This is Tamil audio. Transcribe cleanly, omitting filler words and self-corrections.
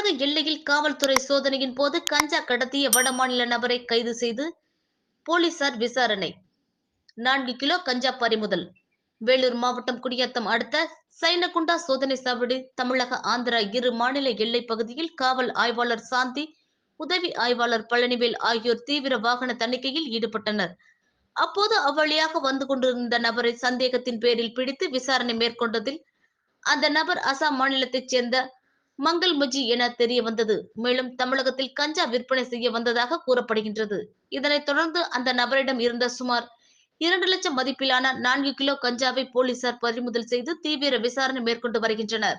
தமிழக எல்லையில் காவல்துறை சோதனையின் போது கஞ்சா கடத்திய வடமாநில நபரை கைது செய்து போலீசார் விசாரணை. 4 கிலோ கஞ்சா பறிமுதல். வேலூர் மாவட்டம் குடியாத்தம் அடுத்த சைனகுண்டா சோதனை சாவடி தமிழக ஆந்திரா இரு மாநில எல்லைப் பகுதியில் காவல் ஆய்வாளர் சாந்தி, உதவி ஆய்வாளர் பழனிவேல் ஆகியோர் தீவிர வாகன தணிக்கையில் ஈடுபட்டனர். அப்போது அவ்வழியாக வந்து கொண்டிருந்த நபரை சந்தேகத்தின் பேரில் பிடித்து விசாரணை மேற்கொண்டதில் அந்த நபர் அசாம் மாநிலத்தைச் சேர்ந்த மங்கல்முஜி என தெரிய வந்தது. மேலும் தமிழகத்தில் கஞ்சா விற்பனை செய்ய வந்ததாக கூறப்படுகின்றது. இதனைத் தொடர்ந்து அந்த நபரிடம் இருந்த சுமார் 2 லட்சம் மதிப்பிலான 4 கிலோ கஞ்சாவை போலீசார் பறிமுதல் செய்து தீவிர விசாரணை மேற்கொண்டு வருகின்றனர்.